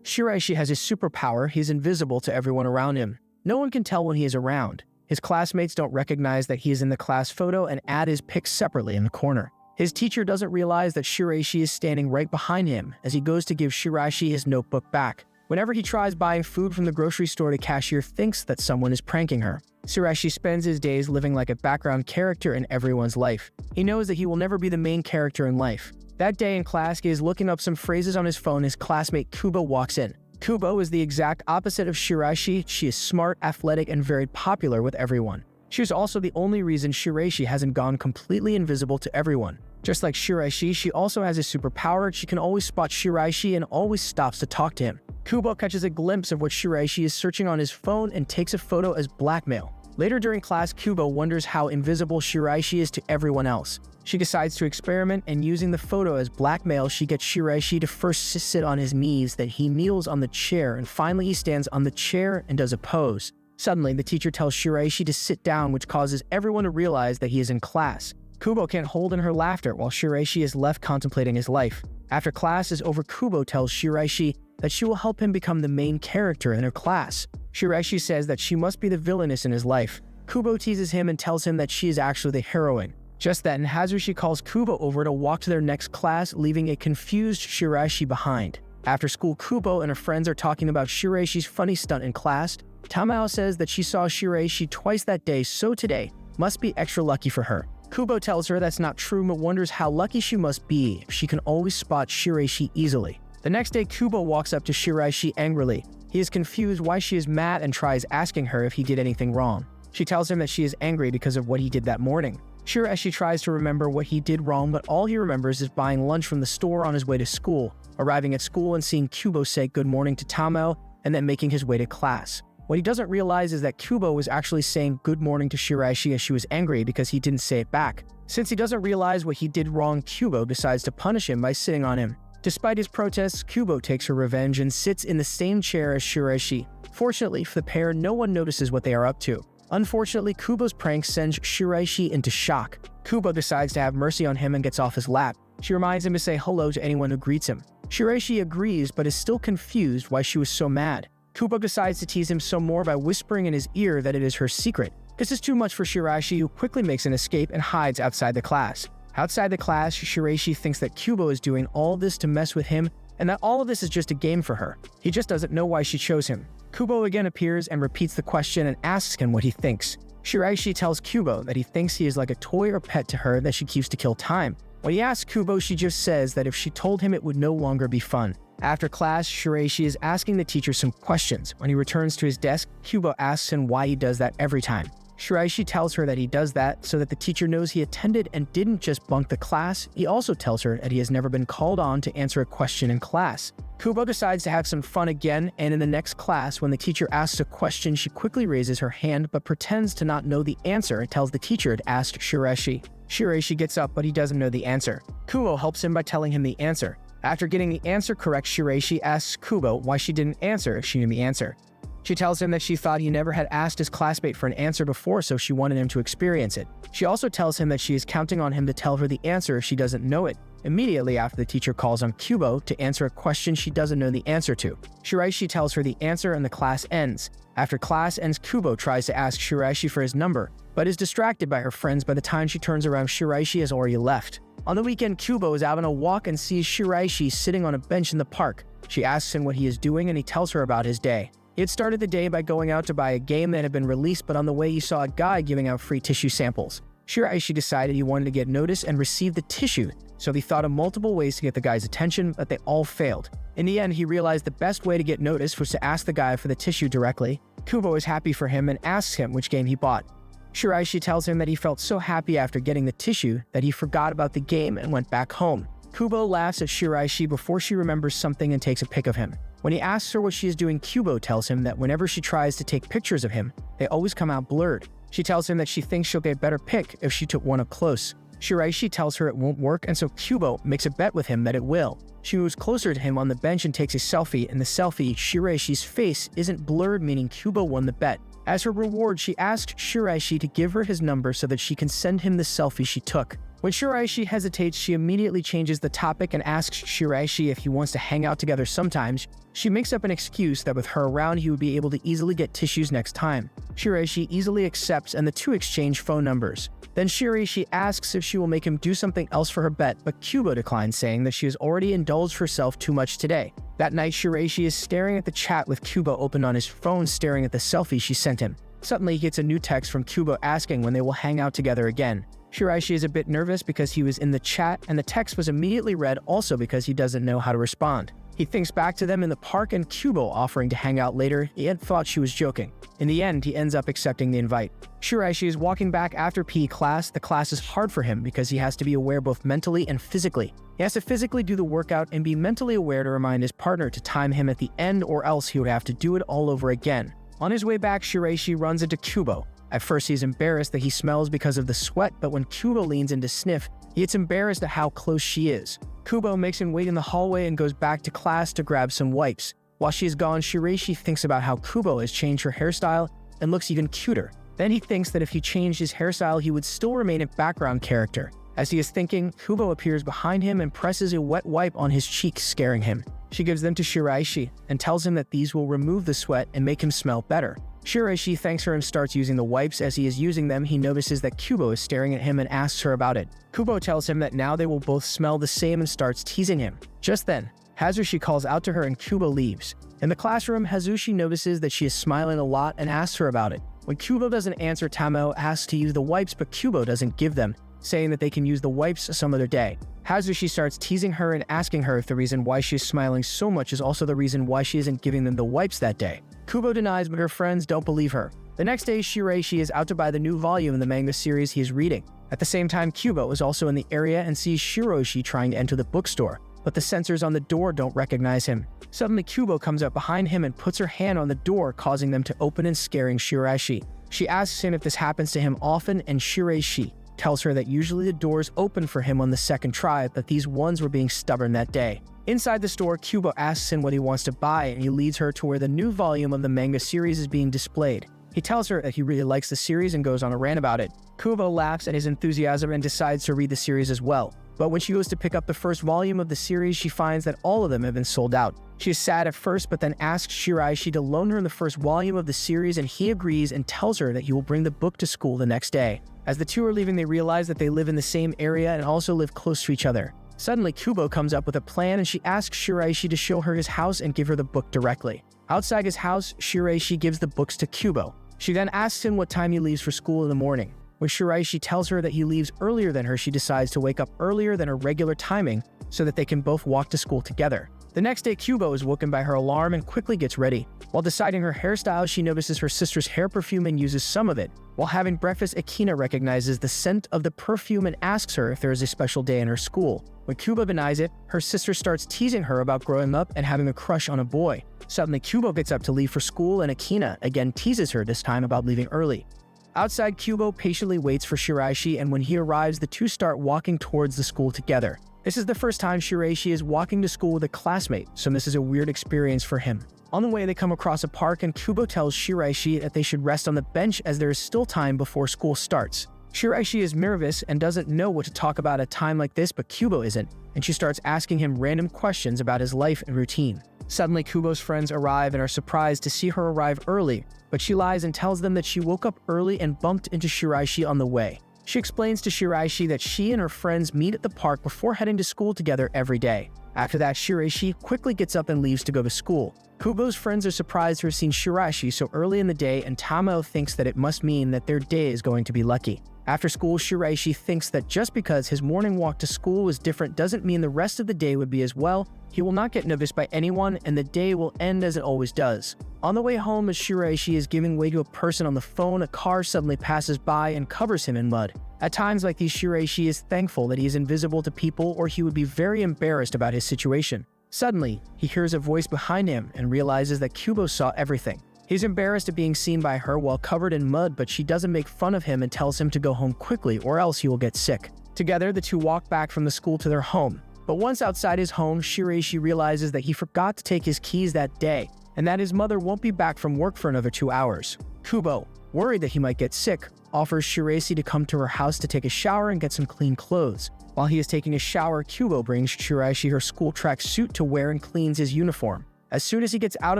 Shiraishi has a superpower. He's invisible to everyone around him. No one can tell when he is around. His classmates don't recognize that he is in the class photo and add his pic separately in the corner. His teacher doesn't realize that Shiraishi is standing right behind him as he goes to give Shiraishi his notebook back. Whenever he tries buying food from the grocery store, the cashier thinks that someone is pranking her. Shiraishi spends his days living like a background character in everyone's life. He knows that he will never be the main character in life. That day in class, he is looking up some phrases on his phone. His classmate Kubo walks in. Kubo is the exact opposite of Shiraishi. She is smart, athletic, and very popular with everyone. She is also the only reason Shiraishi hasn't gone completely invisible to everyone. Just like Shiraishi, she also has a superpower. She can always spot Shiraishi and always stops to talk to him. Kubo catches a glimpse of what Shiraishi is searching on his phone and takes a photo as blackmail. Later during class, Kubo wonders how invisible Shiraishi is to everyone else. She decides to experiment, and using the photo as blackmail, she gets Shiraishi to first sit on his knees, then he kneels on the chair, and finally he stands on the chair and does a pose. Suddenly, the teacher tells Shiraishi to sit down, which causes everyone to realize that he is in class. Kubo can't hold in her laughter while Shiraishi is left contemplating his life. After class is over, Kubo tells Shiraishi that she will help him become the main character in her class. Shiraishi says that she must be the villainess in his life. Kubo teases him and tells him that she is actually the heroine. Just then, Hazushi calls Kubo over to walk to their next class, leaving a confused Shiraishi behind. After school, Kubo and her friends are talking about Shiraishi's funny stunt in class. Tamao says that she saw Shiraishi twice that day, so today must be extra lucky for her. Kubo tells her that's not true, but wonders how lucky she must be if she can always spot Shiraishi easily. The next day, Kubo walks up to Shiraishi angrily. He is confused why she is mad and tries asking her if he did anything wrong. She tells him that she is angry because of what he did that morning. Shiraishi tries to remember what he did wrong, but all he remembers is buying lunch from the store on his way to school, arriving at school and seeing Kubo say good morning to Tamao, and then making his way to class. What he doesn't realize is that Kubo was actually saying good morning to Shiraishi as she was angry because he didn't say it back. Since he doesn't realize what he did wrong, Kubo decides to punish him by sitting on him. Despite his protests, Kubo takes her revenge and sits in the same chair as Shiraishi. Fortunately for the pair, no one notices what they are up to. Unfortunately, Kubo's prank sends Shiraishi into shock. Kubo decides to have mercy on him and gets off his lap. She reminds him to say hello to anyone who greets him. Shiraishi agrees but is still confused why she was so mad. Kubo decides to tease him some more by whispering in his ear that it is her secret. This is too much for Shiraishi, who quickly makes an escape and hides outside the class. Outside the class, Shiraishi thinks that Kubo is doing all this to mess with him and that all of this is just a game for her. He just doesn't know why she chose him. Kubo again appears and repeats the question and asks him what he thinks. Shiraishi tells Kubo that he thinks he is like a toy or pet to her that she keeps to kill time. When he asks Kubo, she just says that if she told him it would no longer be fun. After class, Shiraishi is asking the teacher some questions. When he returns to his desk, Kubo asks him why he does that every time. Shiraishi tells her that he does that so that the teacher knows he attended and didn't just bunk the class. He also tells her that he has never been called on to answer a question in class. Kubo decides to have some fun again, and in the next class, when the teacher asks a question, she quickly raises her hand but pretends to not know the answer and tells the teacher to ask Shiraishi. Shiraishi gets up, but he doesn't know the answer. Kubo helps him by telling him the answer. After getting the answer correct, Shiraishi asks Kubo why she didn't answer if she knew the answer. She tells him that she thought he never had asked his classmate for an answer before, so she wanted him to experience it. She also tells him that she is counting on him to tell her the answer if she doesn't know it. Immediately after, the teacher calls on Kubo to answer a question she doesn't know the answer to. Shiraishi tells her the answer and the class ends. After class ends, Kubo tries to ask Shiraishi for his number, but is distracted by her friends. By the time she turns around, Shiraishi has already left. On the weekend, Kubo is out on a walk and sees Shiraishi sitting on a bench in the park. She asks him what he is doing and he tells her about his day. He had started the day by going out to buy a game that had been released, but on the way he saw a guy giving out free tissue samples. Shiraishi decided he wanted to get noticed and receive the tissue, so he thought of multiple ways to get the guy's attention, but they all failed. In the end, he realized the best way to get noticed was to ask the guy for the tissue directly. Kubo is happy for him and asks him which game he bought. Shiraishi tells him that he felt so happy after getting the tissue that he forgot about the game and went back home. Kubo laughs at Shiraishi before she remembers something and takes a pic of him. When he asks her what she is doing, Kubo tells him that whenever she tries to take pictures of him, they always come out blurred. She tells him that she thinks she'll get a better pic if she took one up close. Shiraishi tells her it won't work, and so Kubo makes a bet with him that it will. She moves closer to him on the bench and takes a selfie. In the selfie, Shiraishi's face isn't blurred, meaning Kubo won the bet. As her reward, she asks Shiraishi to give her his number so that she can send him the selfie she took. When Shiraishi hesitates, she immediately changes the topic and asks Shiraishi if he wants to hang out together sometimes. She makes up an excuse that with her around he would be able to easily get tissues next time. Shiraishi easily accepts and the two exchange phone numbers. Then Shiraishi asks if she will make him do something else for her bet, but Kubo declines, saying that she has already indulged herself too much today. That night, Shiraishi is staring at the chat with Kubo open on his phone, staring at the selfie she sent him. Suddenly, he gets a new text from Kubo asking when they will hang out together again. Shiraishi is a bit nervous because he was in the chat, and the text was immediately read also because he doesn't know how to respond. He thinks back to them in the park and Kubo offering to hang out later. He had thought she was joking. In the end, he ends up accepting the invite. Shiraishi is walking back after PE class. The class is hard for him because he has to be aware both mentally and physically. He has to physically do the workout and be mentally aware to remind his partner to time him at the end, or else he would have to do it all over again. On his way back, Shiraishi runs into Kubo. At first, he's embarrassed that he smells because of the sweat, but when Kubo leans in to sniff, he gets embarrassed at how close she is. Kubo makes him wait in the hallway and goes back to class to grab some wipes. While she is gone, Shiraishi thinks about how Kubo has changed her hairstyle and looks even cuter. Then he thinks that if he changed his hairstyle, he would still remain a background character. As he is thinking, Kubo appears behind him and presses a wet wipe on his cheek, scaring him. She gives them to Shiraishi and tells him that these will remove the sweat and make him smell better. Shiraishi thanks her and starts using the wipes. As he is using them, he notices that Kubo is staring at him and asks her about it. Kubo tells him that now they will both smell the same and starts teasing him. Just then, Hazushi calls out to her and Kubo leaves. In the classroom, Hazushi notices that she is smiling a lot and asks her about it. When Kubo doesn't answer, Tamao asks to use the wipes, but Kubo doesn't give them, saying that they can use the wipes some other day. Hazushi starts teasing her and asking her if the reason why she is smiling so much is also the reason why she isn't giving them the wipes that day. Kubo denies, but her friends don't believe her. The next day, Shiraishi is out to buy the new volume in the manga series he is reading. At the same time, Kubo is also in the area and sees Shiraishi trying to enter the bookstore, but the sensors on the door don't recognize him. Suddenly, Kubo comes up behind him and puts her hand on the door, causing them to open and scaring Shiraishi. She asks him if this happens to him often, and Shiraishi tells her that usually the doors open for him on the second try, but these ones were being stubborn that day. Inside the store, Kubo asks him what he wants to buy, and he leads her to where the new volume of the manga series is being displayed. He tells her that he really likes the series and goes on a rant about it. Kubo laughs at his enthusiasm and decides to read the series as well. But when she goes to pick up the first volume of the series, she finds that all of them have been sold out. She is sad at first, but then asks Shiraishi to loan her the first volume of the series, and he agrees and tells her that he will bring the book to school the next day. As the two are leaving, they realize that they live in the same area and also live close to each other. Suddenly, Kubo comes up with a plan, and she asks Shiraishi to show her his house and give her the book directly. Outside his house, Shiraishi gives the books to Kubo. She then asks him what time he leaves for school in the morning. When Shiraishi tells her that he leaves earlier than her, she decides to wake up earlier than her regular timing so that they can both walk to school together. The next day, Kubo is woken by her alarm and quickly gets ready. While deciding her hairstyle, she notices her sister's hair perfume and uses some of it. While having breakfast, Akina recognizes the scent of the perfume and asks her if there is a special day in her school. When Kubo denies it, her sister starts teasing her about growing up and having a crush on a boy. Suddenly, Kubo gets up to leave for school, and Akina again teases her, this time about leaving early. Outside, Kubo patiently waits for Shiraishi, and when he arrives, the two start walking towards the school together. This is the first time Shiraishi is walking to school with a classmate, so this is a weird experience for him. On the way, they come across a park, and Kubo tells Shiraishi that they should rest on the bench as there is still time before school starts. Shiraishi is nervous and doesn't know what to talk about at a time like this, but Kubo isn't, and she starts asking him random questions about his life and routine. Suddenly, Kubo's friends arrive and are surprised to see her arrive early, but she lies and tells them that she woke up early and bumped into Shiraishi on the way. She explains to Shiraishi that she and her friends meet at the park before heading to school together every day. After that, Shiraishi quickly gets up and leaves to go to school. Kubo's friends are surprised to have seen Shiraishi so early in the day, and Tamao thinks that it must mean that their day is going to be lucky. After school, Shiraishi thinks that just because his morning walk to school was different doesn't mean the rest of the day would be as well. He will not get noticed by anyone, and the day will end as it always does. On the way home, as Shiraishi is giving way to a person on the phone, a car suddenly passes by and covers him in mud. At times like these, Shiraishi is thankful that he is invisible to people, or he would be very embarrassed about his situation. Suddenly, he hears a voice behind him and realizes that Kubo saw everything. He's embarrassed at being seen by her while covered in mud, but she doesn't make fun of him and tells him to go home quickly or else he will get sick. Together, the two walk back from the school to their home. But once outside his home, Shiraishi realizes that he forgot to take his keys that day, and that his mother won't be back from work for another 2 hours. Kubo worried that he might get sick, offers Shiraishi to come to her house to take a shower and get some clean clothes. While he is taking a shower, Kubo brings Shiraishi her school track suit to wear and cleans his uniform. As soon as he gets out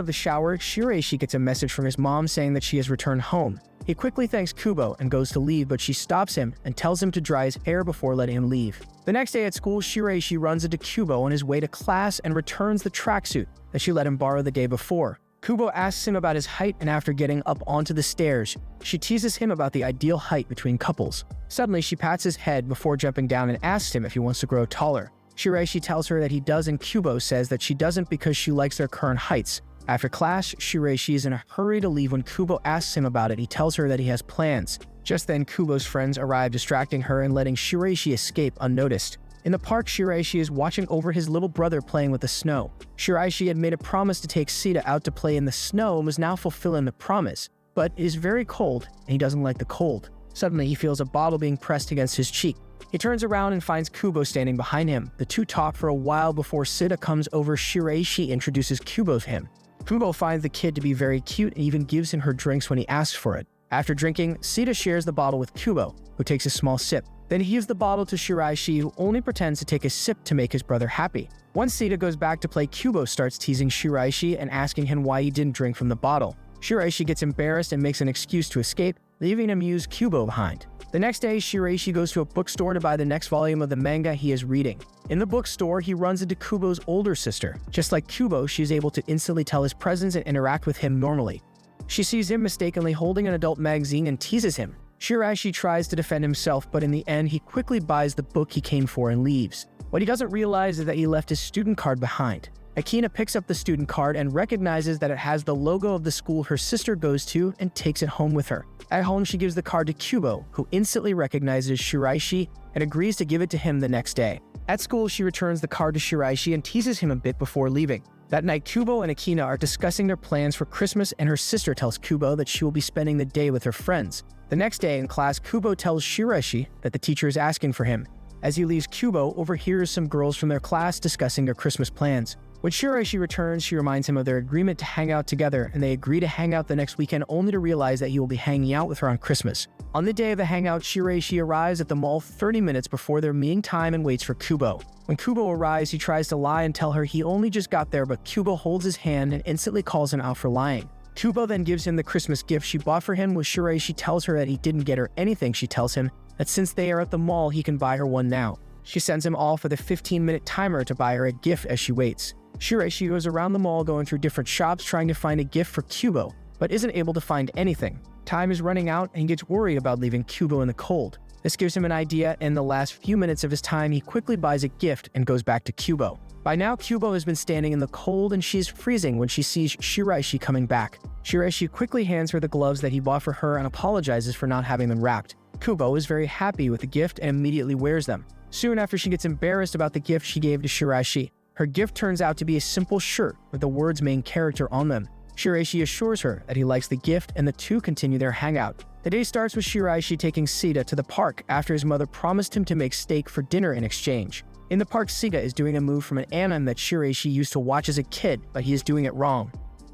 of the shower, Shiraishi gets a message from his mom saying that she has returned home. He quickly thanks Kubo and goes to leave, but she stops him and tells him to dry his hair before letting him leave. The next day at school, Shiraishi runs into Kubo on his way to class and returns the tracksuit that she let him borrow the day before. Kubo asks him about his height, and after getting up onto the stairs, she teases him about the ideal height between couples. Suddenly, she pats his head before jumping down and asks him if he wants to grow taller. Shiraishi tells her that he does, and Kubo says that she doesn't because she likes their current heights. After class, Shiraishi is in a hurry to leave. When Kubo asks him about it, he tells her that he has plans. Just then, Kubo's friends arrive, distracting her and letting Shiraishi escape unnoticed. In the park, Shiraishi is watching over his little brother playing with the snow. Shiraishi had made a promise to take Sita out to play in the snow and was now fulfilling the promise, but it is very cold and he doesn't like the cold. Suddenly, he feels a bottle being pressed against his cheek. He turns around and finds Kubo standing behind him. The two talk for a while before Sita comes over. Shiraishi introduces Kubo to him. Kubo finds the kid to be very cute and even gives him her drinks when he asks for it. After drinking, Sita shares the bottle with Kubo, who takes a small sip. Then he gives the bottle to Shiraishi, who only pretends to take a sip to make his brother happy. Once Sita goes back to play, Kubo starts teasing Shiraishi and asking him why he didn't drink from the bottle. Shiraishi gets embarrassed and makes an excuse to escape, leaving an amused Kubo behind. The next day, Shiraishi goes to a bookstore to buy the next volume of the manga he is reading. In the bookstore, he runs into Kubo's older sister. Just like Kubo, she is able to instantly tell his presence and interact with him normally. She sees him mistakenly holding an adult magazine and teases him. Shiraishi tries to defend himself, but in the end, he quickly buys the book he came for and leaves. What he doesn't realize is that he left his student card behind. Akina picks up the student card and recognizes that it has the logo of the school her sister goes to and takes it home with her. At home, she gives the card to Kubo, who instantly recognizes Shiraishi and agrees to give it to him the next day. At school, she returns the card to Shiraishi and teases him a bit before leaving. That night, Kubo and Akina are discussing their plans for Christmas, and her sister tells Kubo that she will be spending the day with her friends. The next day in class, Kubo tells Shiraishi that the teacher is asking for him. As he leaves, Kubo overhears some girls from their class discussing their Christmas plans. When Shiraishi returns, she reminds him of their agreement to hang out together, and they agree to hang out the next weekend, only to realize that he will be hanging out with her on Christmas. On the day of the hangout, Shiraishi arrives at the mall 30 minutes before their meeting time and waits for Kubo. When Kubo arrives, he tries to lie and tell her he only just got there, but Kubo holds his hand and instantly calls him out for lying. Kubo then gives him the Christmas gift she bought for him. When Shiraishi tells her that he didn't get her anything, she tells him that since they are at the mall, he can buy her one now. She sends him off with a 15-minute timer to buy her a gift as she waits. Shiraishi goes around the mall going through different shops trying to find a gift for Kubo, but isn't able to find anything. Time is running out and he gets worried about leaving Kubo in the cold. This gives him an idea, and in the last few minutes of his time, he quickly buys a gift and goes back to Kubo. By now, Kubo has been standing in the cold and she is freezing when she sees Shiraishi coming back. Shiraishi quickly hands her the gloves that he bought for her and apologizes for not having them wrapped. Kubo is very happy with the gift and immediately wears them. Soon after, she gets embarrassed about the gift she gave to Shiraishi. Her gift turns out to be a simple shirt with the words main character on them. Shiraishi assures her that he likes the gift, and the two continue their hangout. The day starts with Shiraishi taking Sita to the park after his mother promised him to make steak for dinner in exchange. In the park, Sita is doing a move from an anime that Shiraishi used to watch as a kid, but he is doing it wrong.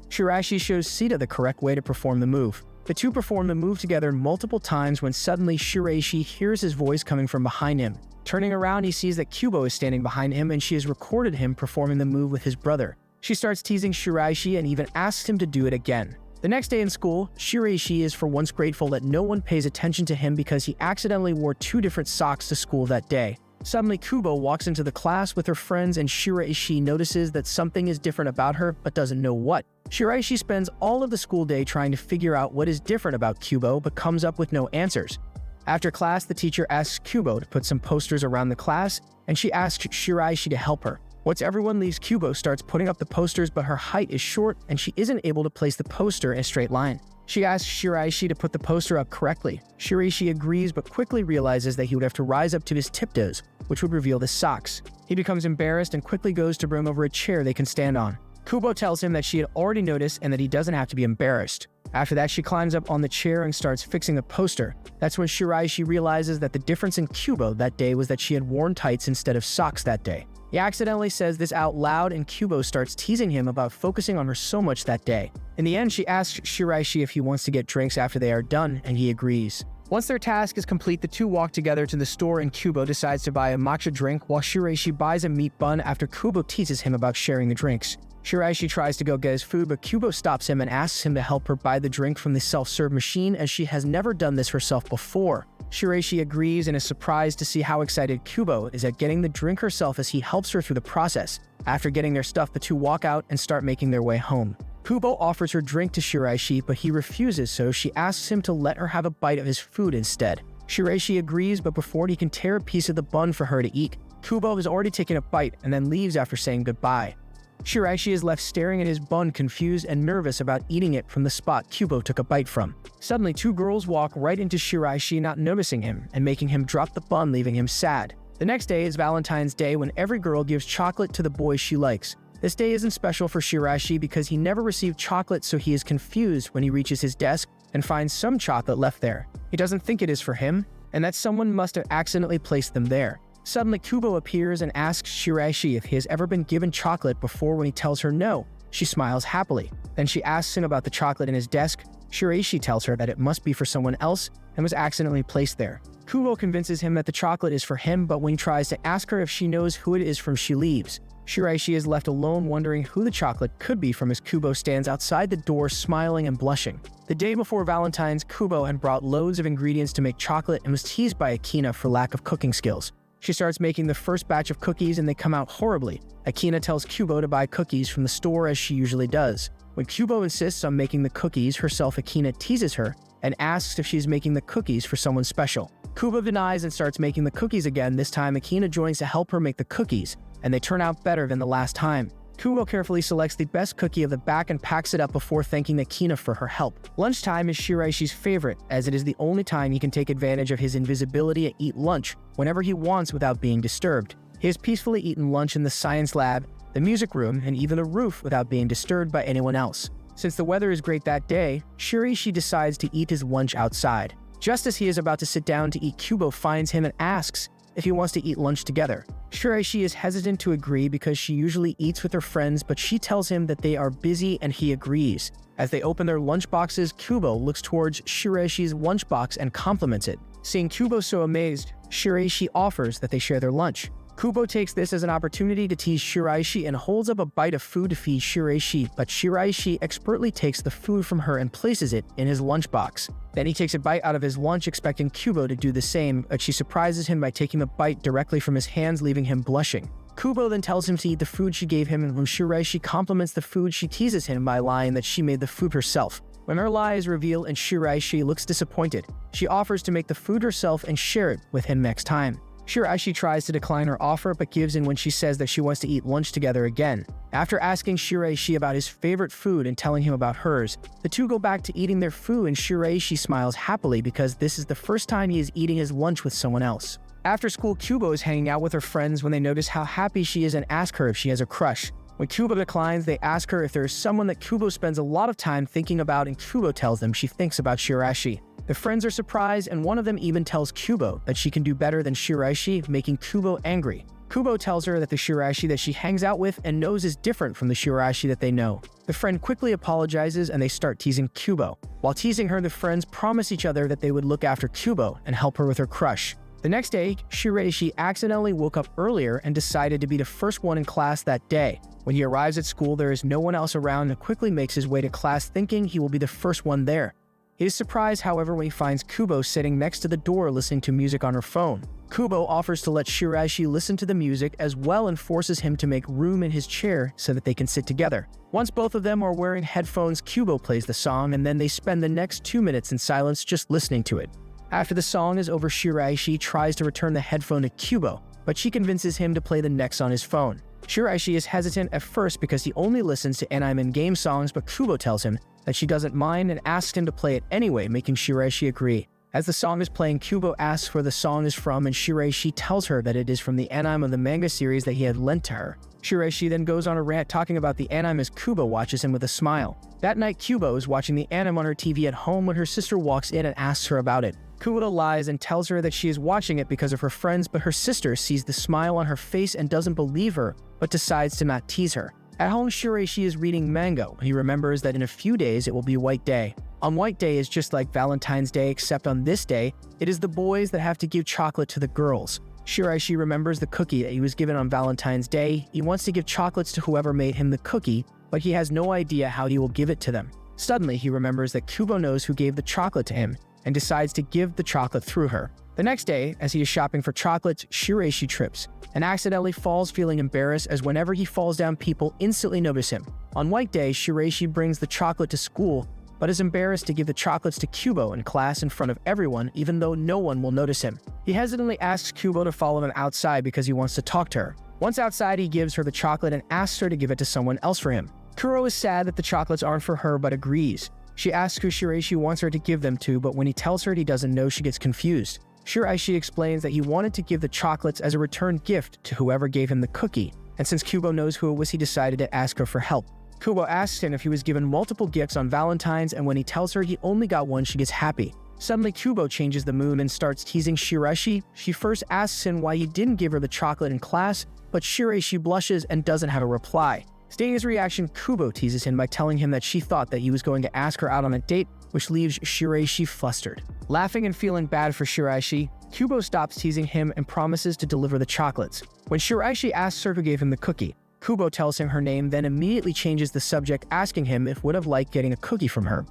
Shiraishi shows Sita the correct way to perform the move. The two perform the move together multiple times when suddenly Shiraishi hears his voice coming from behind him. Turning around, he sees that Kubo is standing behind him and she has recorded him performing the move with his brother. She starts teasing Shiraishi and even asks him to do it again. The next day in school, Shiraishi is for once grateful that no one pays attention to him because he accidentally wore 2 different socks to school that day. Suddenly, Kubo walks into the class with her friends and Shiraishi notices that something is different about her but doesn't know what. Shiraishi spends all of the school day trying to figure out what is different about Kubo but comes up with no answers. After class, the teacher asks Kubo to put some posters around the class, and she asks Shiraishi to help her. Once everyone leaves, Kubo starts putting up the posters, but her height is short and she isn't able to place the poster in a straight line. She asks Shiraishi to put the poster up correctly. Shiraishi agrees, but quickly realizes that he would have to rise up to his tiptoes, which would reveal the socks. He becomes embarrassed and quickly goes to bring over a chair they can stand on. Kubo tells him that she had already noticed and that he doesn't have to be embarrassed. After that, she climbs up on the chair and starts fixing the poster. That's when Shiraishi realizes that the difference in Kubo that day was that she had worn tights instead of socks that day. He accidentally says this out loud and Kubo starts teasing him about focusing on her so much that day. In the end, she asks Shiraishi if he wants to get drinks after they are done, and he agrees. Once their task is complete, the two walk together to the store and Kubo decides to buy a matcha drink while Shiraishi buys a meat bun after Kubo teases him about sharing the drinks. Shiraishi tries to go get his food, but Kubo stops him and asks him to help her buy the drink from the self-serve machine as she has never done this herself before. Shiraishi agrees and is surprised to see how excited Kubo is at getting the drink herself as he helps her through the process. After getting their stuff, the two walk out and start making their way home. Kubo offers her drink to Shiraishi, but he refuses, so she asks him to let her have a bite of his food instead. Shiraishi agrees, but before he can tear a piece of the bun for her to eat, Kubo has already taken a bite and then leaves after saying goodbye. Shiraishi is left staring at his bun, confused and nervous about eating it from the spot Kubo took a bite from. Suddenly, two girls walk right into Shiraishi, not noticing him, and making him drop the bun, leaving him sad. The next day is Valentine's Day, when every girl gives chocolate to the boys she likes. This day isn't special for Shiraishi because he never received chocolate, so he is confused when he reaches his desk and finds some chocolate left there. He doesn't think it is for him, and that someone must have accidentally placed them there. Suddenly, Kubo appears and asks Shiraishi if he has ever been given chocolate before. When he tells her no, she smiles happily. Then she asks him about the chocolate in his desk. Shiraishi tells her that it must be for someone else and was accidentally placed there. Kubo convinces him that the chocolate is for him, but when he tries to ask her if she knows who it is from, she leaves. Shiraishi is left alone wondering who the chocolate could be from as Kubo stands outside the door smiling and blushing. The day before Valentine's, Kubo had brought loads of ingredients to make chocolate and was teased by Akina for lack of cooking skills. She starts making the first batch of cookies and they come out horribly. Akina tells Kubo to buy cookies from the store as she usually does. When Kubo insists on making the cookies herself, Akina teases her and asks if she's making the cookies for someone special. Kubo denies and starts making the cookies again. This time, Akina joins to help her make the cookies, and they turn out better than the last time. Kubo carefully selects the best cookie of the back and packs it up before thanking Akina for her help. Lunchtime is Shiraishi's favorite, as it is the only time he can take advantage of his invisibility and eat lunch whenever he wants without being disturbed. He has peacefully eaten lunch in the science lab, the music room, and even the roof without being disturbed by anyone else. Since the weather is great that day, Shiraishi decides to eat his lunch outside. Just as he is about to sit down to eat, Kubo finds him and asks if he wants to eat lunch together. Shiraishi is hesitant to agree because she usually eats with her friends, but she tells him that they are busy and he agrees. As they open their lunchboxes, Kubo looks towards Shiraishi's lunchbox and compliments it. Seeing Kubo so amazed, Shiraishi offers that they share their lunch. Kubo takes this as an opportunity to tease Shiraishi and holds up a bite of food to feed Shiraishi, but Shiraishi expertly takes the food from her and places it in his lunchbox. Then he takes a bite out of his lunch, expecting Kubo to do the same, but she surprises him by taking the bite directly from his hands, leaving him blushing. Kubo then tells him to eat the food she gave him, and when Shiraishi compliments the food, she teases him by lying that she made the food herself. When her lie is revealed and Shiraishi looks disappointed, she offers to make the food herself and share it with him next time. Shiraishi tries to decline her offer but gives in when she says that she wants to eat lunch together again. After asking Shiraishi about his favorite food and telling him about hers, the two go back to eating their food and Shiraishi smiles happily because this is the first time he is eating his lunch with someone else. After school, Kubo is hanging out with her friends when they notice how happy she is and ask her if she has a crush. When Kubo declines, they ask her if there is someone that Kubo spends a lot of time thinking about, and Kubo tells them she thinks about Shiraishi. The friends are surprised, and one of them even tells Kubo that she can do better than Shiraishi, making Kubo angry. Kubo tells her that the Shiraishi that she hangs out with and knows is different from the Shiraishi that they know. The friend quickly apologizes and they start teasing Kubo. While teasing her, the friends promise each other that they would look after Kubo and help her with her crush. The next day, Shiraishi accidentally woke up earlier and decided to be the first one in class that day. When he arrives at school, there is no one else around and quickly makes his way to class thinking he will be the first one there. He is surprised, however, when he finds Kubo sitting next to the door listening to music on her phone. Kubo offers to let Shiraishi listen to the music as well and forces him to make room in his chair so that they can sit together. Once both of them are wearing headphones, Kubo plays the song and then they spend the next 2 minutes in silence just listening to it. After the song is over, Shiraishi tries to return the headphone to Kubo, but she convinces him to play the next on his phone. Shiraishi is hesitant at first because he only listens to anime and game songs, but Kubo tells him that she doesn't mind and asks him to play it anyway, making Shiraishi agree. As the song is playing, Kubo asks where the song is from, and Shiraishi tells her that it is from the anime of the manga series that he had lent to her. Shiraishi then goes on a rant talking about the anime as Kubo watches him with a smile. That night, Kubo is watching the anime on her TV at home when her sister walks in and asks her about it. Kubo lies and tells her that she is watching it because of her friends, but her sister sees the smile on her face and doesn't believe her, but decides to not tease her. At home, Shiraishi is reading manga. He remembers that in a few days it will be White Day. On White Day is just like Valentine's Day, except on this day, it is the boys that have to give chocolate to the girls. Shiraishi remembers the cookie that he was given on Valentine's Day. He wants to give chocolates to whoever made him the cookie, but he has no idea how he will give it to them. Suddenly, he remembers that Kubo knows who gave the chocolate to him and decides to give the chocolate through her. The next day, as he is shopping for chocolates, Shiraishi trips and accidentally falls, feeling embarrassed as whenever he falls down, people instantly notice him. On White Day, Shiraishi brings the chocolate to school, but is embarrassed to give the chocolates to Kubo in class in front of everyone, even though no one will notice him. He hesitantly asks Kubo to follow him outside because he wants to talk to her. Once outside, he gives her the chocolate and asks her to give it to someone else for him. Kuro is sad that the chocolates aren't for her, but agrees. She asks who Shiraishi wants her to give them to, but when he tells her he doesn't know, she gets confused. Shiraishi explains that he wanted to give the chocolates as a return gift to whoever gave him the cookie, and since Kubo knows who it was, he decided to ask her for help. Kubo asks him if he was given multiple gifts on Valentine's, and when he tells her he only got one, she gets happy. Suddenly, Kubo changes the mood and starts teasing Shiraishi. She first asks him why he didn't give her the chocolate in class, but Shiraishi blushes and doesn't have a reply. Seeing his reaction, Kubo teases him by telling him that she thought that he was going to ask her out on a date, which leaves Shiraishi flustered. Laughing and feeling bad for Shiraishi, Kubo stops teasing him and promises to deliver the chocolates. When Shiraishi asks her who gave him the cookie, Kubo tells him her name, then immediately changes the subject, asking him if would have liked getting a cookie from her.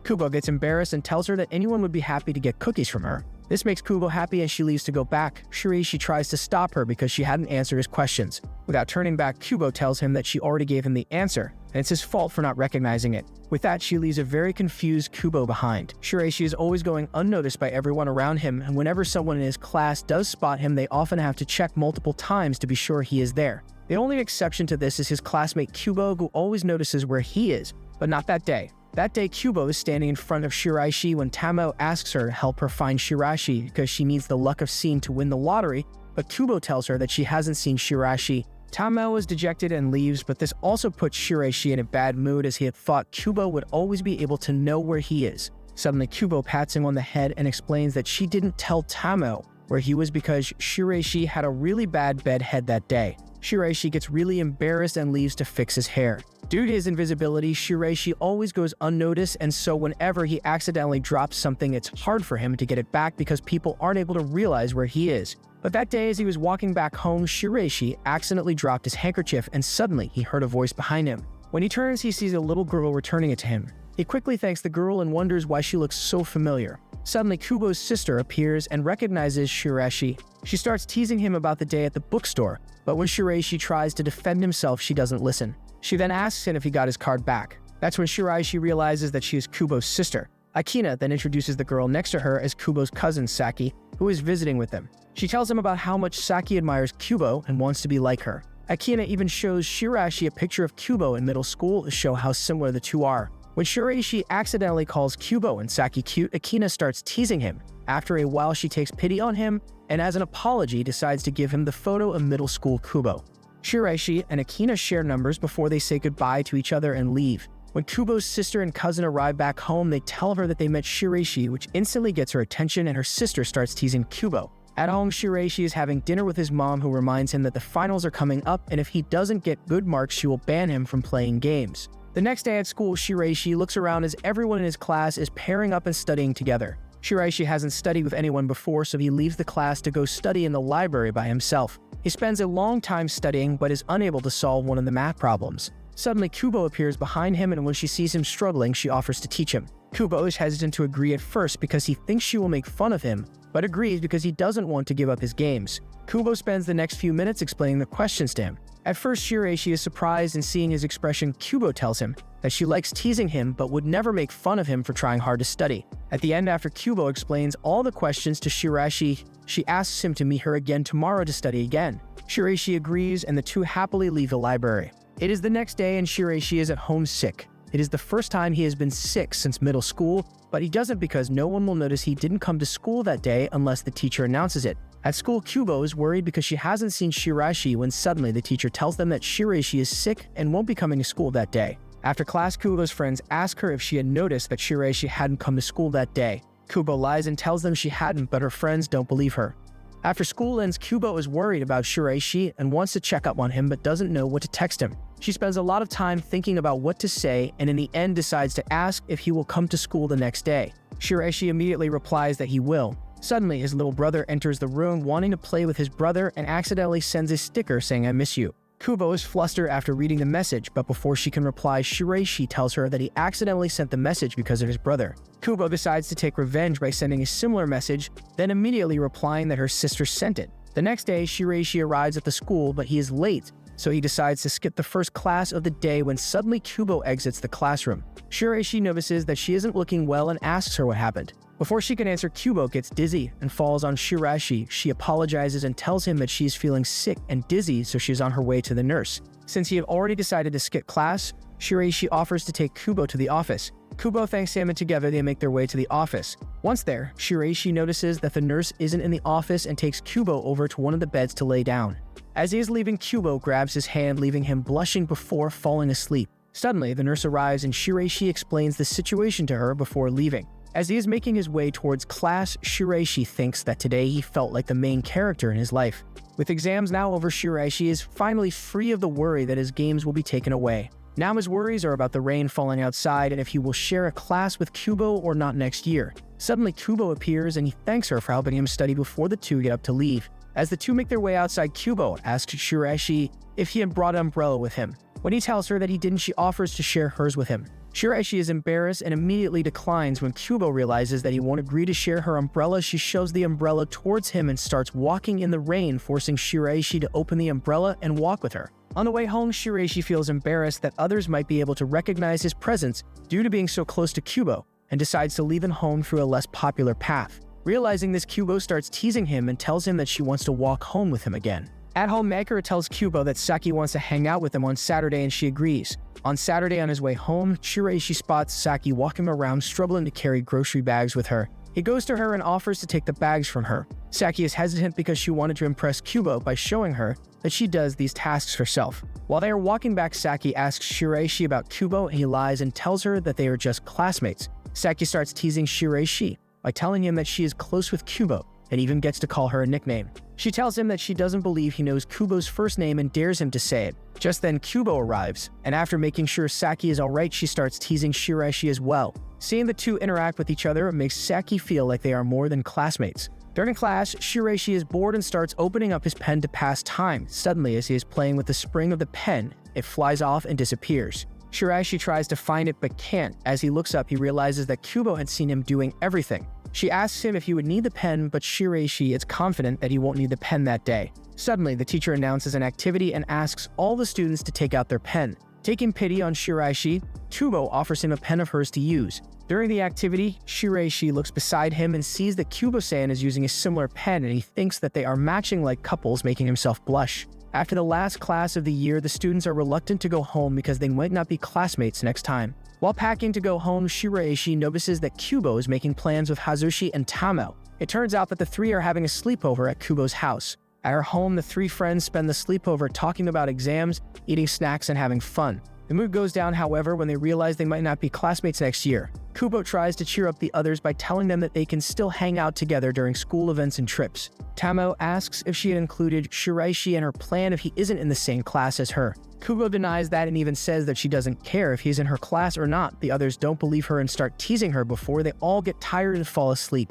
Kubo gets embarrassed and tells her that anyone would be happy to get cookies from her. This makes Kubo happy and she leaves to go back. Shiraishi tries to stop her because she hadn't answered his questions. Without turning back, Kubo tells him that she already gave him the answer, and it's his fault for not recognizing it. With that, she leaves a very confused Kubo behind. Shiraishi is always going unnoticed by everyone around him, and whenever someone in his class does spot him, they often have to check multiple times to be sure he is there. The only exception to this is his classmate Kubo, who always notices where he is, but not that day. That day, Kubo is standing in front of Shiraishi when Tamao asks her to help her find Shiraishi because she needs the luck of seeing to win the lottery, but Kubo tells her that she hasn't seen Shiraishi. Tamao is dejected and leaves, but this also puts Shiraishi in a bad mood as he had thought Kubo would always be able to know where he is. Suddenly, Kubo pats him on the head and explains that she didn't tell Tamao where he was because Shiraishi had a really bad bedhead that day. Shiraishi gets really embarrassed and leaves to fix his hair. Due to his invisibility, Shiraishi always goes unnoticed, and so whenever he accidentally drops something, it's hard for him to get it back because people aren't able to realize where he is. But that day, as he was walking back home, Shiraishi accidentally dropped his handkerchief, and suddenly he heard a voice behind him. When he turns, he sees a little girl returning it to him. He quickly thanks the girl and wonders why she looks so familiar. Suddenly, Kubo's sister appears and recognizes Shiraishi. She starts teasing him about the day at the bookstore, but when Shiraishi tries to defend himself, she doesn't listen. She then asks him if he got his card back. That's when Shiraishi realizes that she is Kubo's sister. Akina then introduces the girl next to her as Kubo's cousin Saki, who is visiting with them. She tells him about how much Saki admires Kubo and wants to be like her. Akina even shows Shiraishi a picture of Kubo in middle school to show how similar the two are. When Shiraishi accidentally calls Kubo and Saki cute, Akina starts teasing him. After a while, she takes pity on him and as an apology decides to give him the photo of middle school Kubo. Shiraishi and Akina share numbers before they say goodbye to each other and leave. When Kubo's sister and cousin arrive back home, they tell her that they met Shiraishi, which instantly gets her attention, and her sister starts teasing Kubo. At home, Shiraishi is having dinner with his mom, who reminds him that the finals are coming up and if he doesn't get good marks, she will ban him from playing games. The next day at school, Shiraishi looks around as everyone in his class is pairing up and studying together. Shiraishi hasn't studied with anyone before, so he leaves the class to go study in the library by himself. He spends a long time studying but is unable to solve one of the math problems. Suddenly, Kubo appears behind him, and when she sees him struggling, she offers to teach him. Kubo is hesitant to agree at first because he thinks she will make fun of him, but agrees because he doesn't want to give up his games. Kubo spends the next few minutes explaining the questions to him. At first, Shiraishi is surprised, and seeing his expression, Kubo tells him that she likes teasing him but would never make fun of him for trying hard to study. At the end, after Kubo explains all the questions to Shiraishi, she asks him to meet her again tomorrow to study again. Shiraishi agrees, and the two happily leave the library. It is the next day, and Shiraishi is at home sick. It is the first time he has been sick since middle school, but he doesn't because no one will notice he didn't come to school that day unless the teacher announces it. At school, Kubo is worried because she hasn't seen Shiraishi when suddenly the teacher tells them that Shiraishi is sick and won't be coming to school that day. After class, Kubo's friends ask her if she had noticed that Shiraishi hadn't come to school that day. Kubo lies and tells them she hadn't, but her friends don't believe her. After school ends, Kubo is worried about Shiraishi and wants to check up on him but doesn't know what to text him. She spends a lot of time thinking about what to say and in the end decides to ask if he will come to school the next day. Shiraishi immediately replies that he will. Suddenly, his little brother enters the room wanting to play with his brother and accidentally sends a sticker saying "I miss you." Kubo is flustered after reading the message, but before she can reply, Shiraishi tells her that he accidentally sent the message because of his brother. Kubo decides to take revenge by sending a similar message, then immediately replying that her sister sent it. The next day, Shiraishi arrives at the school, but he is late, so he decides to skip the first class of the day when suddenly Kubo exits the classroom. Shiraishi notices that she isn't looking well and asks her what happened. Before she can answer, Kubo gets dizzy and falls on Shiraishi. She apologizes and tells him that she is feeling sick and dizzy, so she is on her way to the nurse. Since he had already decided to skip class, Shiraishi offers to take Kubo to the office. Kubo thanks him and together they make their way to the office. Once there, Shiraishi notices that the nurse isn't in the office and takes Kubo over to one of the beds to lay down. As he is leaving, Kubo grabs his hand, leaving him blushing before falling asleep. Suddenly, the nurse arrives and Shiraishi explains the situation to her before leaving. As he is making his way towards class, Shiraishi thinks that today he felt like the main character in his life. With exams now over, Shiraishi is finally free of the worry that his games will be taken away. Now his worries are about the rain falling outside and if he will share a class with Kubo or not next year. Suddenly, Kubo appears and he thanks her for helping him study before the two get up to leave. As the two make their way outside, Kubo asks Shiraishi if he had brought an umbrella with him. When he tells her that he didn't, she offers to share hers with him. Shiraishi is embarrassed and immediately declines. When Kubo realizes that he won't agree to share her umbrella, she shoves the umbrella towards him and starts walking in the rain, forcing Shiraishi to open the umbrella and walk with her. On the way home, Shiraishi feels embarrassed that others might be able to recognize his presence due to being so close to Kubo, and decides to leave him home through a less popular path. Realizing this, Kubo starts teasing him and tells him that she wants to walk home with him again. At home, Makara tells Kubo that Saki wants to hang out with him on Saturday and she agrees. On Saturday, on his way home, Shiraishi spots Saki walking around struggling to carry grocery bags with her. He goes to her and offers to take the bags from her. Saki is hesitant because she wanted to impress Kubo by showing her that she does these tasks herself. While they are walking back, Saki asks Shiraishi about Kubo and he lies and tells her that they are just classmates. Saki starts teasing Shiraishi by telling him that she is close with Kubo and even gets to call her a nickname. She tells him that she doesn't believe he knows Kubo's first name and dares him to say it. Just then, Kubo arrives, and after making sure Saki is alright, she starts teasing Shiraishi as well. Seeing the two interact with each other makes Saki feel like they are more than classmates. During class, Shiraishi is bored and starts opening up his pen to pass time. Suddenly, as he is playing with the spring of the pen, it flies off and disappears. Shiraishi tries to find it but can't. As he looks up, he realizes that Kubo had seen him doing everything. She asks him if he would need the pen, but Shiraishi is confident that he won't need the pen that day. Suddenly, the teacher announces an activity and asks all the students to take out their pen. Taking pity on Shiraishi, Kubo offers him a pen of hers to use. During the activity, Shiraishi looks beside him and sees that Kubo-san is using a similar pen and he thinks that they are matching like couples, making himself blush. After the last class of the year, the students are reluctant to go home because they might not be classmates next time. While packing to go home, Shiraishi notices that Kubo is making plans with Hazushi and Tamao. It turns out that the three are having a sleepover at Kubo's house. At her home, the three friends spend the sleepover talking about exams, eating snacks, and having fun. The mood goes down, however, when they realize they might not be classmates next year. Kubo tries to cheer up the others by telling them that they can still hang out together during school events and trips. Tamao asks if she had included Shiraishi in her plan if he isn't in the same class as her. Kubo denies that and even says that she doesn't care if he's in her class or not. The others don't believe her and start teasing her before they all get tired and fall asleep.